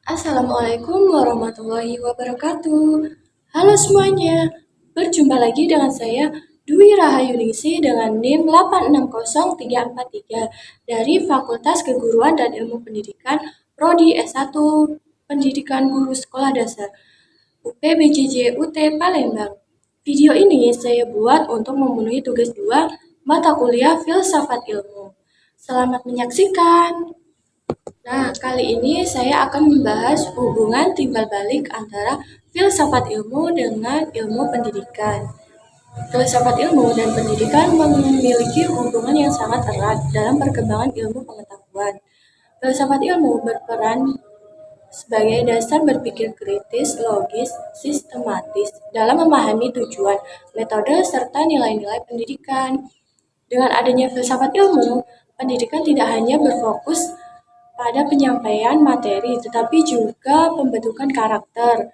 Assalamualaikum warahmatullahi wabarakatuh. Halo semuanya, berjumpa lagi dengan saya Dwi Rahayuningsi dengan NIM 860343 dari Fakultas Keguruan dan Ilmu Pendidikan Prodi S1 Pendidikan Guru Sekolah Dasar UPBJJ UT Palembang. Video ini saya buat untuk memenuhi tugas 2 mata kuliah Filsafat Ilmu. Selamat menyaksikan. Nah, kali ini saya akan membahas hubungan timbal balik antara filsafat ilmu dengan ilmu pendidikan. Filsafat ilmu dan pendidikan memiliki hubungan yang sangat erat dalam perkembangan ilmu pengetahuan. Filsafat ilmu berperan sebagai dasar berpikir kritis, logis, sistematis dalam memahami tujuan, metode, serta nilai-nilai pendidikan. Dengan adanya filsafat ilmu, pendidikan tidak hanya berfokus pada penyampaian materi, tetapi juga pembentukan karakter,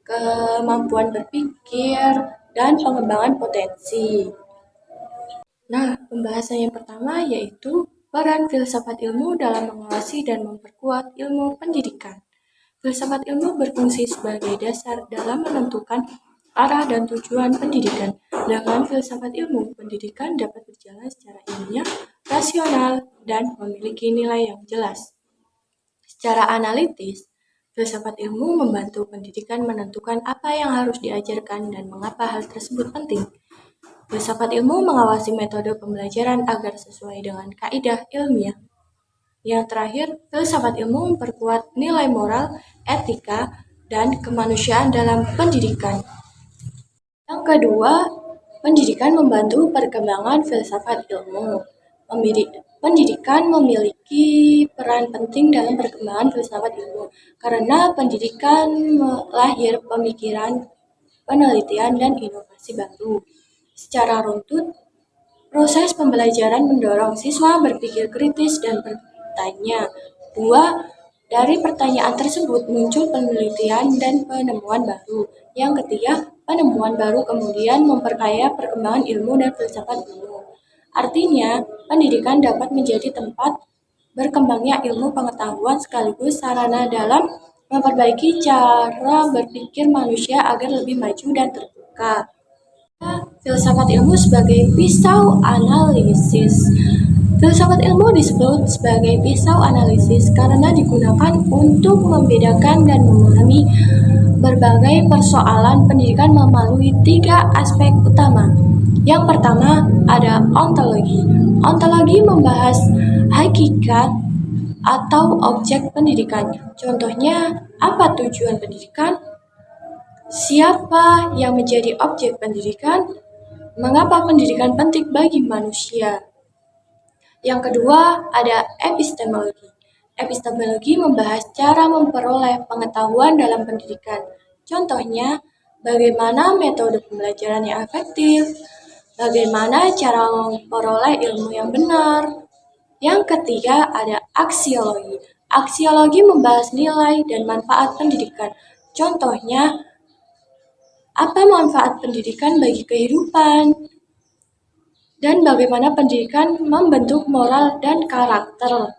kemampuan berpikir, dan pengembangan potensi. Nah, pembahasan yang pertama yaitu peran filsafat ilmu dalam mengawasi dan memperkuat ilmu pendidikan. Filsafat ilmu berfungsi sebagai dasar dalam menentukan arah dan tujuan pendidikan. Dengan filsafat ilmu, pendidikan dapat berjalan secara ilmiah, rasional, dan memiliki nilai yang jelas. Secara analitis, filsafat ilmu membantu pendidikan menentukan apa yang harus diajarkan dan mengapa hal tersebut penting. Filsafat ilmu mengawasi metode pembelajaran agar sesuai dengan kaidah ilmiah. Yang terakhir, filsafat ilmu memperkuat nilai moral, etika, dan kemanusiaan dalam pendidikan. Yang kedua, pendidikan membantu perkembangan filsafat ilmu. Pendidikan memiliki peran penting dalam perkembangan filsafat ilmu karena pendidikan lahir pemikiran, penelitian, dan inovasi baru. Secara runtut, proses pembelajaran mendorong siswa berpikir kritis dan bertanya. Dari pertanyaan tersebut muncul penelitian dan penemuan baru. Yang ketiga, penemuan baru kemudian memperkaya perkembangan ilmu dan filsafat ilmu. Artinya, pendidikan dapat menjadi tempat berkembangnya ilmu pengetahuan sekaligus sarana dalam memperbaiki cara berpikir manusia agar lebih maju dan terbuka. Filsafat ilmu sebagai pisau analisis. Filsafat ilmu disebut sebagai pisau analisis karena digunakan untuk membedakan dan memahami berbagai persoalan pendidikan melalui 3 aspek utama. Yang pertama ada ontologi. Ontologi membahas hakikat atau objek pendidikan. Contohnya, apa tujuan pendidikan? Siapa yang menjadi objek pendidikan? Mengapa pendidikan penting bagi manusia? Yang kedua, ada epistemologi. Epistemologi membahas cara memperoleh pengetahuan dalam pendidikan. Contohnya, bagaimana metode pembelajaran yang efektif, bagaimana cara memperoleh ilmu yang benar. Yang ketiga, ada aksiologi. Aksiologi membahas nilai dan manfaat pendidikan. Contohnya, apa manfaat pendidikan bagi kehidupan? Dan bagaimana pendidikan membentuk moral dan karakter.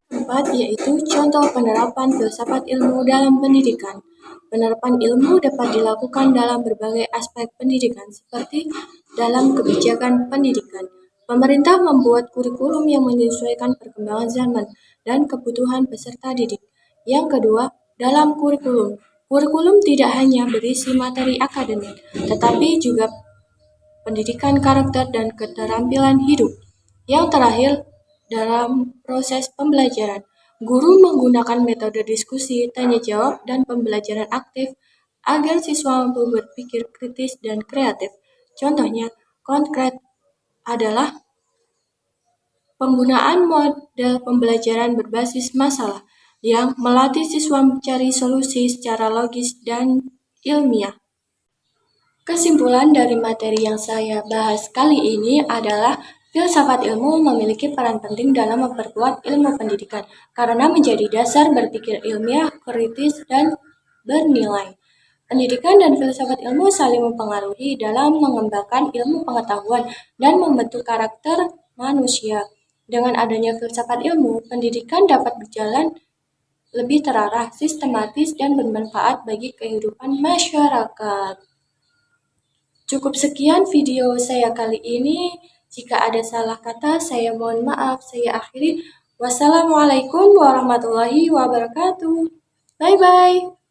Keempat, yaitu contoh penerapan filsafat ilmu dalam pendidikan. Penerapan ilmu dapat dilakukan dalam berbagai aspek pendidikan, seperti dalam kebijakan pendidikan. Pemerintah membuat kurikulum yang menyesuaikan perkembangan zaman dan kebutuhan peserta didik. Yang kedua, dalam kurikulum. Kurikulum tidak hanya berisi materi akademik, tetapi juga pendidikan karakter dan keterampilan hidup. Yang terakhir, dalam proses pembelajaran, guru menggunakan metode diskusi, tanya jawab, dan pembelajaran aktif agar siswa mampu berpikir kritis dan kreatif. Contohnya konkret adalah penggunaan model pembelajaran berbasis masalah yang melatih siswa mencari solusi secara logis dan ilmiah. Kesimpulan dari materi yang saya bahas kali ini adalah filsafat ilmu memiliki peran penting dalam memperkuat ilmu pendidikan karena menjadi dasar berpikir ilmiah, kritis, dan bernilai. Pendidikan dan filsafat ilmu saling mempengaruhi dalam mengembangkan ilmu pengetahuan dan membentuk karakter manusia. Dengan adanya filsafat ilmu, pendidikan dapat berjalan lebih terarah, sistematis, dan bermanfaat bagi kehidupan masyarakat. Cukup sekian video saya kali ini. Jika ada salah kata, saya mohon maaf. Saya akhiri. Wassalamualaikum warahmatullahi wabarakatuh. Bye-bye.